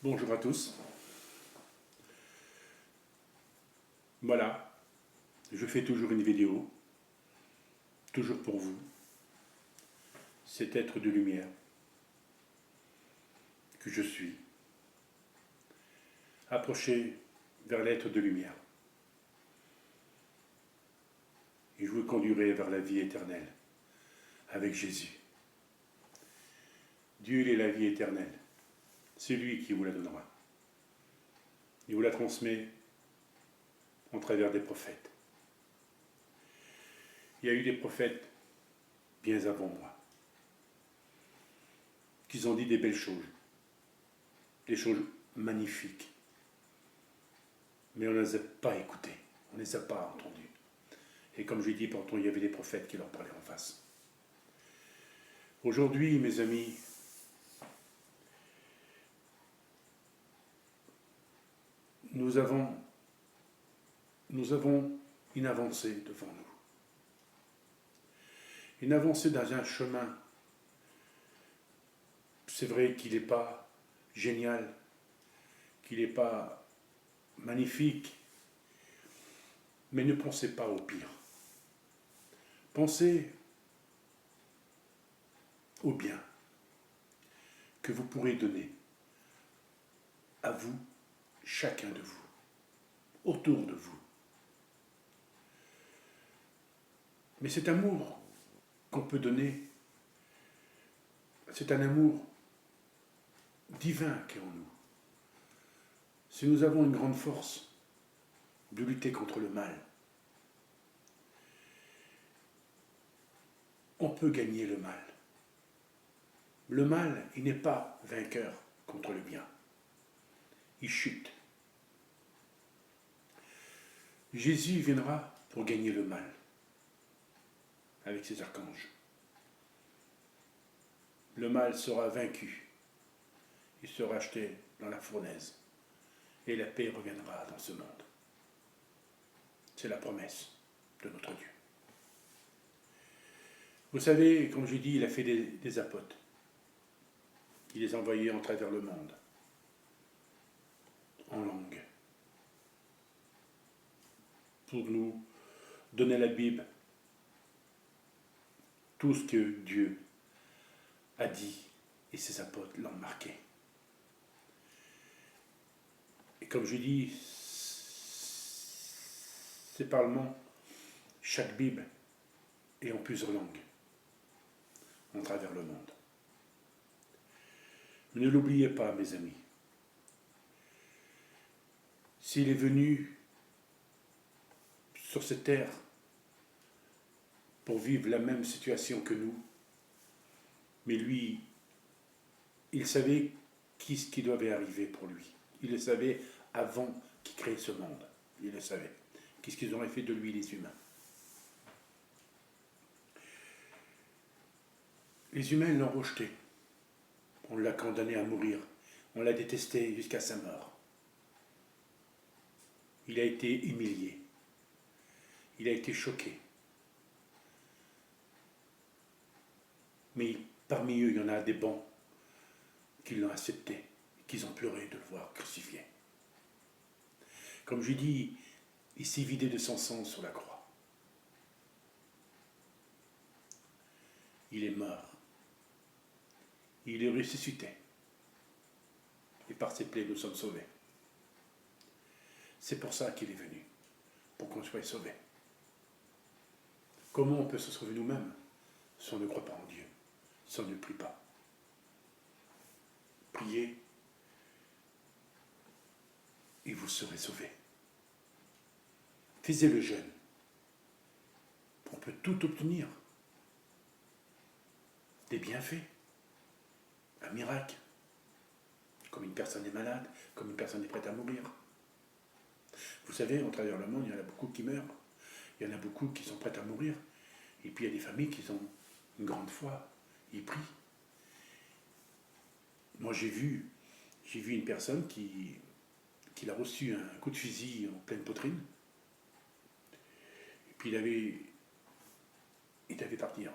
Bonjour à tous. Voilà, je fais toujours une vidéo, toujours pour vous, cet être de lumière que je suis. Approchez vers l'être de lumière et je vous conduirai vers la vie éternelle avec Jésus. Dieu, il est la vie éternelle. C'est lui qui vous la donnera. Il vous la transmet en travers des prophètes. Il y a eu des prophètes bien avant moi qui ont dit des belles choses, des choses magnifiques. Mais on ne les a pas écoutés, on ne les a pas entendus. Et comme j'ai dit, pourtant, il y avait des prophètes qui leur parlaient en face. Aujourd'hui, mes amis, nous avons une avancée devant nous. Une avancée dans un chemin. C'est vrai qu'il n'est pas génial, qu'il n'est pas magnifique, mais ne pensez pas au pire. Pensez au bien que vous pourrez donner à vous, chacun de vous, autour de vous. Mais cet amour qu'on peut donner, c'est un amour divin qui est en nous. Si nous avons une grande force de lutter contre le mal, on peut gagner le mal. Le mal, il n'est pas vainqueur contre le bien. Il chute. Jésus viendra pour gagner le mal avec ses archanges. Le mal sera vaincu. Il sera jeté dans la fournaise. Et la paix reviendra dans ce monde. C'est la promesse de notre Dieu. Vous savez, comme j'ai dit, il a fait des apôtres. Il les a envoyés en travers le monde, en langue, pour nous donner la Bible, tout ce que Dieu a dit, et ses apôtres l'ont marqué. Et comme je dis, séparément, chaque Bible est en plusieurs langues, en travers le monde. Mais ne l'oubliez pas, mes amis. S'il est venu sur cette terre pour vivre la même situation que nous, mais lui, il savait ce qui devait arriver pour lui. Il le savait avant qu'il crée ce monde. Il le savait. Qu'est-ce qu'ils auraient fait de lui, les humains? Les humains l'ont rejeté. On l'a condamné à mourir. On l'a détesté jusqu'à sa mort. Il a été humilié. Il a été choqué. Mais parmi eux, il y en a des bons qui l'ont accepté, qui ont pleuré de le voir crucifié. Comme je dis, il s'est vidé de son sang sur la croix. Il est mort. Il est ressuscité. Et par ses plaies, nous sommes sauvés. C'est pour ça qu'il est venu, pour qu'on soit sauvés. Comment on peut se sauver nous-mêmes si on ne croit pas en Dieu, si on ne prie pas? Priez et vous serez sauvés. Faites le jeûne. On peut tout obtenir. Des bienfaits. Un miracle. Comme une personne est malade, comme une personne est prête à mourir. Vous savez, en travers le monde, il y en a beaucoup qui meurent. Il y en a beaucoup qui sont prêtes à mourir. Et puis il y a des familles qui ont une grande foi. Ils prient. Moi, j'ai vu une personne qui a reçu un coup de fusil en pleine poitrine. Et puis il devait partir,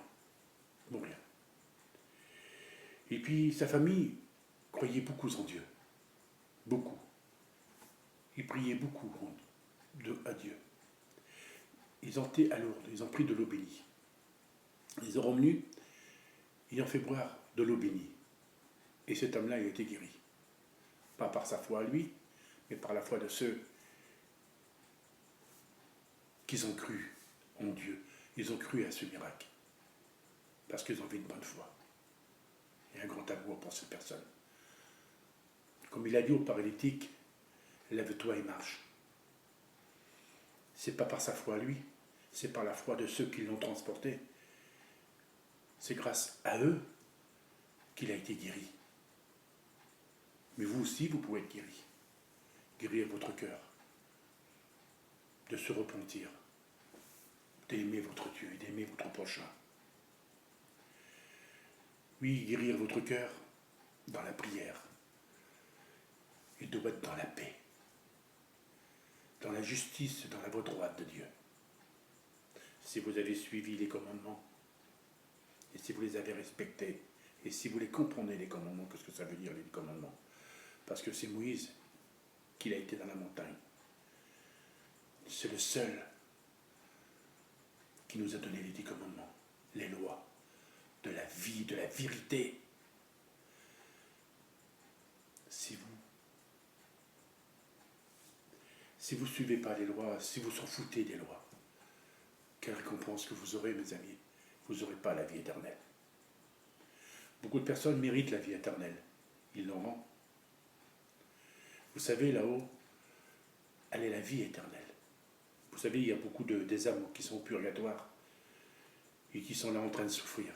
mourir. Et puis sa famille croyait beaucoup en Dieu. beaucoup. Ils priaient beaucoup à Dieu. Ils ont été à Lourdes, ils ont pris de l'eau bénie. Ils sont revenus, ils ont fait boire de l'eau bénie. Et cet homme-là, il a été guéri. Pas par sa foi à lui, mais par la foi de ceux qui ont cru en Dieu. Ils ont cru à ce miracle. Parce qu'ils ont eu une bonne foi. Et un grand amour pour cette personne. Comme il a dit au paralytique, lève-toi et marche. C'est pas par sa foi à lui, c'est par la foi de ceux qui l'ont transporté. C'est grâce à eux qu'il a été guéri. Mais vous aussi, vous pouvez être guéri. Guérir votre cœur. De se repentir. D'aimer votre Dieu et d'aimer votre prochain. Oui, guérir votre cœur dans la prière. Il doit être dans la paix. Dans la justice, dans la voie droite de Dieu. Si vous avez suivi les commandements, et si vous les avez respectés, et si vous les comprenez, les commandements, qu'est-ce que ça veut dire, les commandements? Parce que c'est Moïse qui a été dans la montagne. C'est le seul qui nous a donné les 10 commandements, les lois, de la vie, de la vérité. Si vous ne suivez pas les lois, si vous s'en foutez des lois, quelle récompense que vous aurez, mes amis? Vous n'aurez pas la vie éternelle. Beaucoup de personnes méritent la vie éternelle. Ils l'auront. Vous savez, là-haut, elle est la vie éternelle. Vous savez, il y a beaucoup des âmes qui sont au purgatoire et qui sont là en train de souffrir,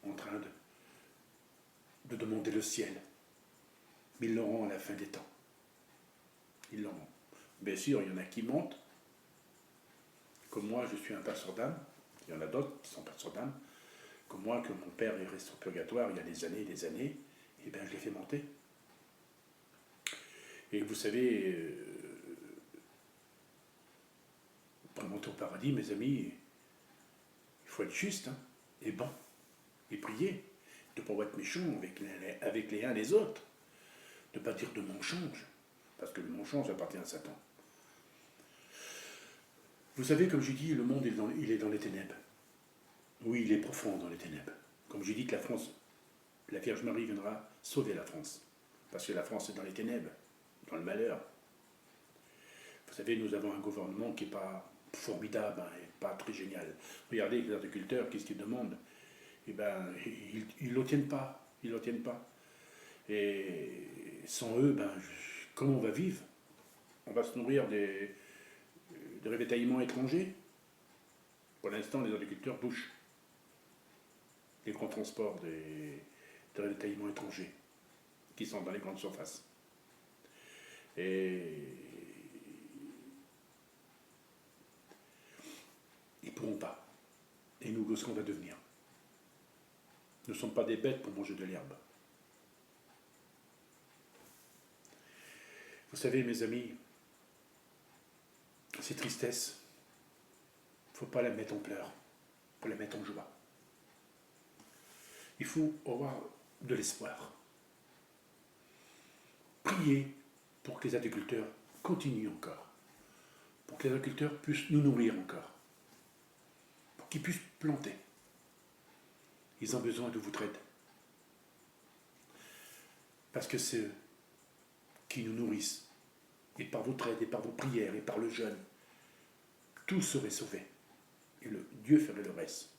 en train de demander le ciel. Mais ils l'auront à la fin des temps. Ils l'auront. Bien sûr, il y en a qui montent. Comme moi, je suis un passeur d'âme. Il y en a d'autres qui sont passeurs d'âme. Comme moi, que mon père est resté au purgatoire il y a des années, et bien je l'ai fait monter. Et vous savez, pour monter au paradis, mes amis, il faut être juste, hein, et bon, et prier, de ne pas être méchant avec les uns et les autres, de ne pas dire de mensonge, parce que le mensonge appartient à Satan. Vous savez, comme je dis, le monde il est dans les ténèbres. Oui, il est profond dans les ténèbres. Comme je dis que la France, la Vierge Marie viendra sauver la France, parce que la France est dans les ténèbres, dans le malheur. Vous savez, nous avons un gouvernement qui n'est pas formidable, hein, et pas très génial. Regardez les agriculteurs, qu'est-ce qu'ils demandent? Eh bien, ils ne l'obtiennent pas. Ils ne l'obtiennent pas. Et sans eux, ben, comment on va vivre? On va se nourrir des ravitaillements étrangers. Pour l'instant, les agriculteurs bouchent les grands transports des ravitaillements étrangers qui sont dans les grandes surfaces. Et ils ne pourront pas. Et nous, qu'est-ce qu'on va devenir? Nous ne sommes pas des bêtes pour manger de l'herbe. Vous savez, mes amis, ces tristesses, il ne faut pas la mettre en pleurs, il faut la mettre en joie. Il faut avoir de l'espoir. Priez pour que les agriculteurs continuent encore, pour que les agriculteurs puissent nous nourrir encore, pour qu'ils puissent planter. Ils ont besoin de votre aide. Parce que c'est eux qui nous nourrissent. Et par votre aide, et par vos prières, et par le jeûne, tout serait sauvé. Et Dieu ferait le reste.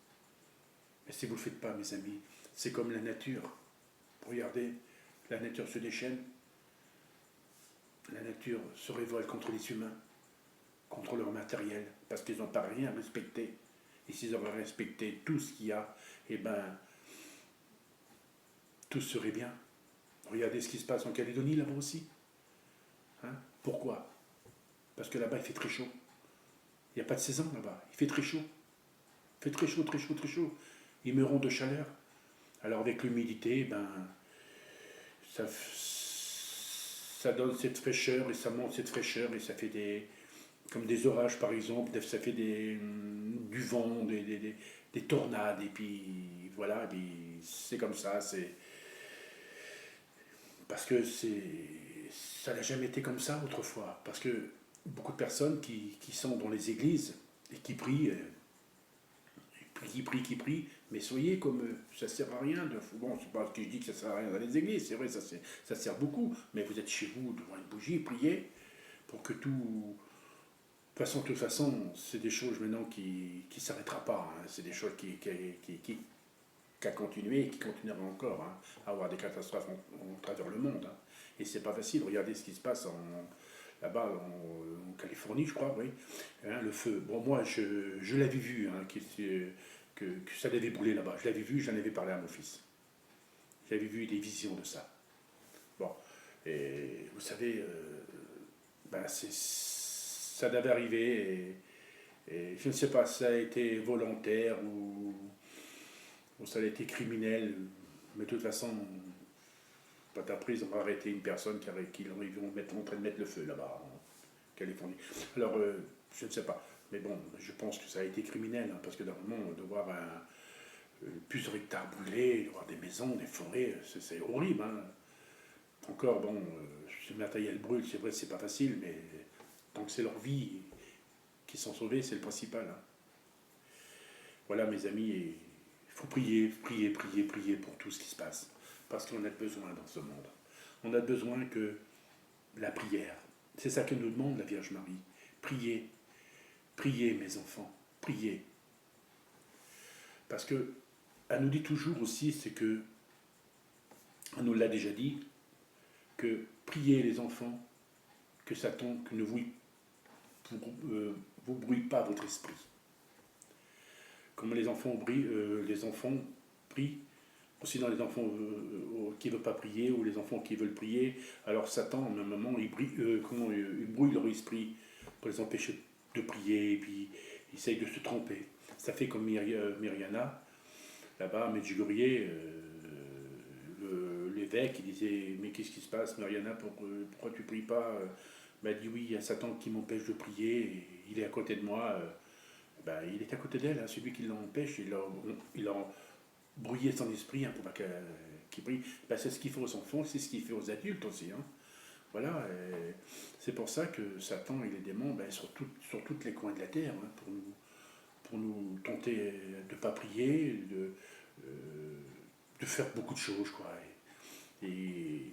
Mais si vous ne le faites pas, mes amis, c'est comme la nature. Regardez, la nature se déchaîne. La nature se révolte contre les humains, contre leur matériel, parce qu'ils n'ont pas rien respecté. Et s'ils auraient respecté tout ce qu'il y a, eh bien, tout serait bien. Regardez ce qui se passe en Calédonie, là-bas aussi. Hein? Pourquoi? Parce que là-bas, il fait très chaud. Il n'y a pas de saison là-bas. Il fait très chaud. Il fait très chaud, très chaud, très chaud. Ils meurront de chaleur. Alors avec l'humidité, ben, ça donne cette fraîcheur et ça monte cette fraîcheur et ça fait comme des orages par exemple, ça fait du vent, des tornades et puis voilà, et puis c'est comme ça, Parce que ça n'a jamais été comme ça autrefois. Parce que beaucoup de personnes qui sont dans les églises et qui prient, qui prient, mais soyez comme eux. Ça ne sert à rien. Bon, c'est pas que je dis que ça ne sert à rien dans les églises, c'est vrai, ça sert beaucoup. Mais vous êtes chez vous devant une bougie, priez pour que tout. De toute façon, c'est des choses maintenant qui ne s'arrêtera pas. Hein. C'est des choses qui a continué et qui continuera encore hein, à avoir des catastrophes en travers le monde. Hein. Et c'est pas facile. Regardez ce qui se passe là-bas en Californie, je crois, oui. Hein, le feu. Bon, moi, je l'avais vu, hein, que ça devait brûler là-bas. Je l'avais vu, j'en avais parlé à mon fils. J'avais vu des visions de ça. Bon, et vous savez, ben ça devait arriver et je ne sais pas si ça a été volontaire ou ça a été criminel, mais de toute façon, pas après, ils ont arrêté une personne qui vont mettre en train de mettre le feu là-bas en Californie. Alors, je ne sais pas, mais bon, je pense que ça a été criminel, hein, parce que normalement, de voir plusieurs hectares brûlés, de voir des maisons, des forêts, c'est horrible. Hein. Encore, bon, si le matériel brûle, c'est vrai, c'est pas facile, mais tant que c'est leur vie qui sont sauvées, c'est le principal. Hein. Voilà, mes amis, il faut prier, prier, prier, prier pour tout ce qui se passe. Parce qu'on a besoin dans ce monde. On a besoin que la prière. C'est ça que nous demande la Vierge Marie. Priez, priez mes enfants, priez. Parce que, elle nous dit toujours aussi, c'est que, on nous l'a déjà dit, que priez les enfants, que Satan ne vous brouille pas votre esprit. Comme les enfants prient, aussi dans les enfants qui ne veulent pas prier ou les enfants qui veulent prier, alors Satan, à un moment, il brouille leur esprit pour les empêcher de prier et puis il essaye de se tromper. Ça fait comme Myriana, là-bas à Medjugorje, l'évêque, il disait mais qu'est-ce qui se passe Myriana, pourquoi tu ne pries pas? Elle dit oui, il y a Satan qui m'empêche de prier, il est à côté de moi. Il est à côté d'elle, hein, celui qui l'empêche, il a brouillé son esprit hein, pour pas qu'il prie. C'est ce qu'il fait aux enfants, c'est ce qu'il fait aux adultes aussi. Hein. Voilà, c'est pour ça que Satan et les démons, sur tous les coins de la terre, hein, pour nous tenter de ne pas prier, de faire beaucoup de choses. Quoi. Et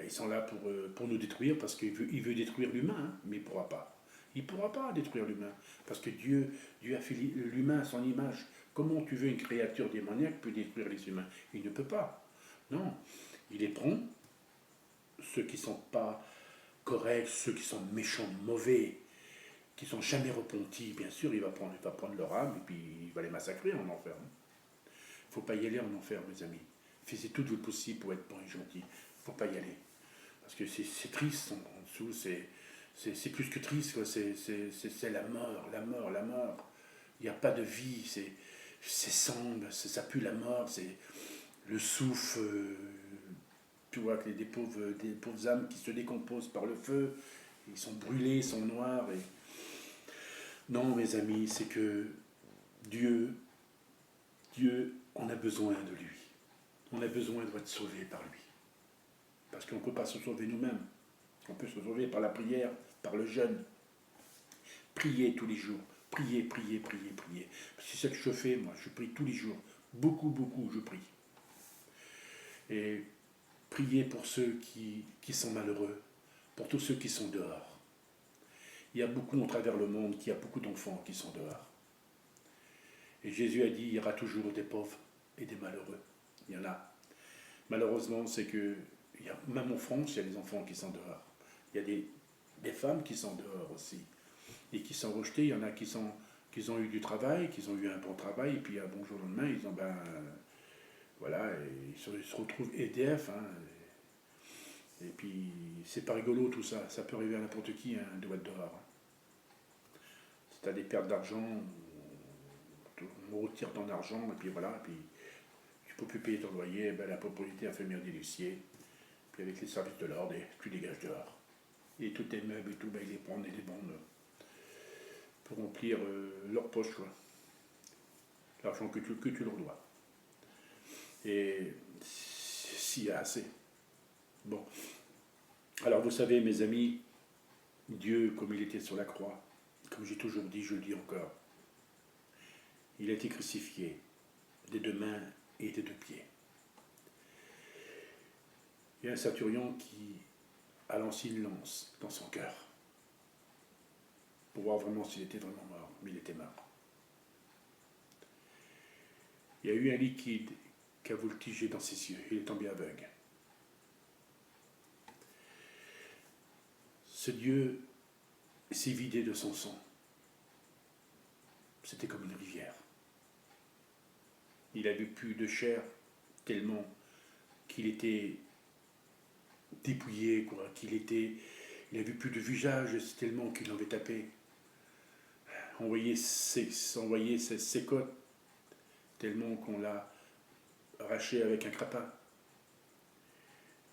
ils sont là pour nous détruire parce qu'il veut détruire l'humain, hein, mais il ne pourra pas. Il ne pourra pas détruire l'humain, parce que Dieu a fait l'humain à son image. Comment tu veux une créature démoniaque peut détruire les humains? Il ne peut pas. Non, il est prompt. Ceux qui ne sont pas corrects, ceux qui sont méchants, mauvais, qui ne sont jamais repentis, bien sûr, il va prendre leur âme et puis il va les massacrer en enfer. Il ne faut pas y aller en enfer, mes amis. Faites tout le possible pour être bon et gentil. Il ne faut pas y aller. Parce que c'est triste en dessous, c'est plus que triste, quoi. C'est la mort, la mort, la mort. Il n'y a pas de vie, c'est sombre, ça pue la mort, c'est le souffle, tu vois, que des pauvres âmes qui se décomposent par le feu, ils sont brûlés, ils sont noirs. Non, mes amis, c'est que Dieu, on a besoin de lui. On a besoin d'être sauvé par lui. Parce qu'on ne peut pas se sauver nous-mêmes. On peut se sauver par la prière, par le jeûne. Priez tous les jours. Priez, priez, priez, priez. C'est ce que je fais, moi. Je prie tous les jours. Beaucoup, beaucoup, je prie. Et priez pour ceux qui sont malheureux, pour tous ceux qui sont dehors. Il y a beaucoup à travers le monde, il y a beaucoup d'enfants qui sont dehors. Et Jésus a dit, il y aura toujours des pauvres et des malheureux. Il y en a. Malheureusement, c'est que, même en France, il y a des enfants qui sont dehors. Il y a des femmes qui sont dehors aussi. Et qui sont rejetées. Il y en a qui ont eu du travail, qui ont eu un bon travail, et puis un bon jour au lendemain, ils ont, voilà, et ils se retrouvent EDF. Hein, et puis, c'est pas rigolo tout ça. Ça peut arriver à n'importe qui, hein, de être dehors. Hein. Si tu as des pertes d'argent, on retire ton argent, et puis voilà, et puis tu peux plus payer ton loyer, la propriété a fait venir des huissiers, puis avec les services de l'ordre, tu dégages dehors. Et tous tes meubles et tout, ils les prennent et les vendent pour remplir leur poche, quoi. L'argent que tu leur dois. Et s'il y a assez. Bon, alors vous savez, mes amis, Dieu, comme il était sur la croix, comme j'ai toujours dit, je le dis encore, il a été crucifié des 2 mains et des 2 pieds. Il y a un centurion qui a lancé une lance dans son cœur pour voir vraiment s'il était vraiment mort, mais il était mort. Il y a eu un liquide qui a voltigé dans ses yeux, il est tombé aveugle. Ce Dieu s'est vidé de son sang. C'était comme une rivière. Il avait plus de chair tellement qu'il était dépouillé, quoi, il avait plus de visage tellement qu'il avait tapé. On voyait ses côtes tellement qu'on l'a arraché avec un crapin.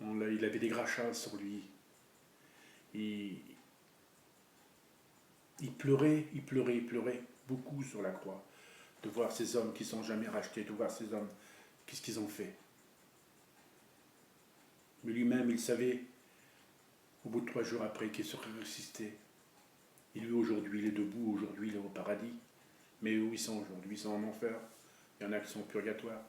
Il avait des crachats sur lui. Il pleurait beaucoup sur la croix, de voir ces hommes qui ne sont jamais rachetés, de voir ces hommes, qu'est-ce qu'ils ont fait. Mais lui-même, il savait, au bout de 3 jours après, qu'il serait ressuscité. Et lui, aujourd'hui, il est debout, aujourd'hui, il est au paradis. Mais où ils sont aujourd'hui? Ils sont en enfer. Il y en a qui sont au purgatoire.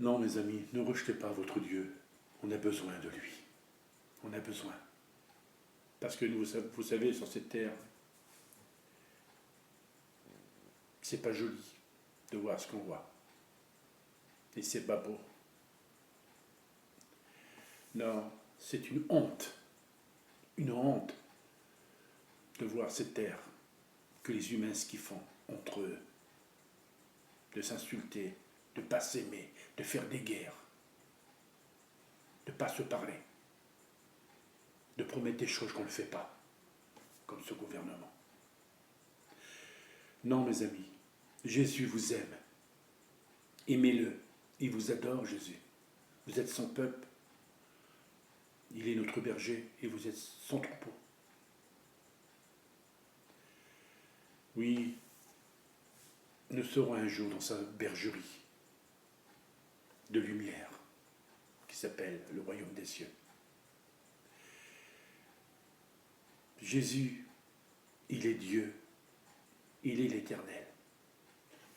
Non, mes amis, ne rejetez pas votre Dieu. On a besoin de lui. On a besoin. Parce que vous savez, sur cette terre, c'est pas joli de voir ce qu'on voit. Et c'est pas beau. Non, c'est une honte de voir cette terre que les humains ce qu'ils font entre eux, de s'insulter, de ne pas s'aimer, de faire des guerres, de ne pas se parler, de promettre des choses qu'on ne fait pas, comme ce gouvernement. Non, mes amis, Jésus vous aime. Aimez-le. Il vous adore, Jésus. Vous êtes son peuple. Il est notre berger et vous êtes son troupeau. Oui, nous serons un jour dans sa bergerie de lumière qui s'appelle le royaume des cieux. Jésus, il est Dieu, il est l'Éternel,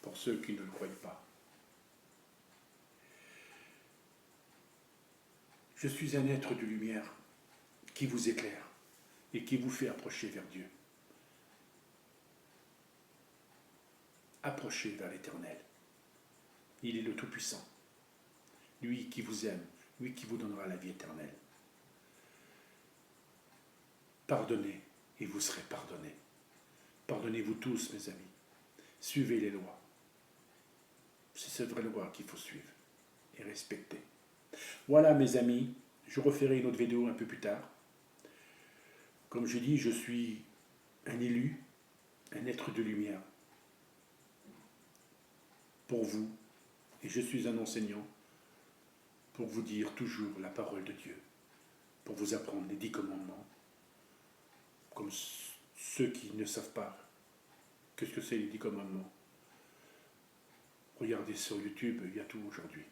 pour ceux qui ne le croient pas. Je suis un être de lumière qui vous éclaire et qui vous fait approcher vers Dieu. Approchez vers l'Éternel. Il est le Tout-Puissant. Lui qui vous aime, lui qui vous donnera la vie éternelle. Pardonnez et vous serez pardonnés. Pardonnez-vous tous, mes amis. Suivez les lois. C'est cette vraie loi qu'il faut suivre et respecter. Voilà, mes amis, je referai une autre vidéo un peu plus tard. Comme je dis, je suis un élu, un être de lumière pour vous, et je suis un enseignant pour vous dire toujours la parole de Dieu, pour vous apprendre les 10 commandements, comme ceux qui ne savent pas qu'est-ce que c'est les 10 commandements. Regardez sur YouTube, il y a tout aujourd'hui.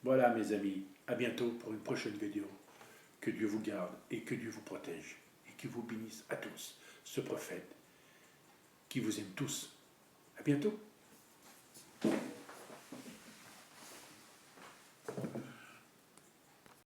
Voilà, mes amis, à bientôt pour une prochaine vidéo. Que Dieu vous garde et que Dieu vous protège et qu'il vous bénisse à tous, ce prophète qui vous aime tous. À bientôt.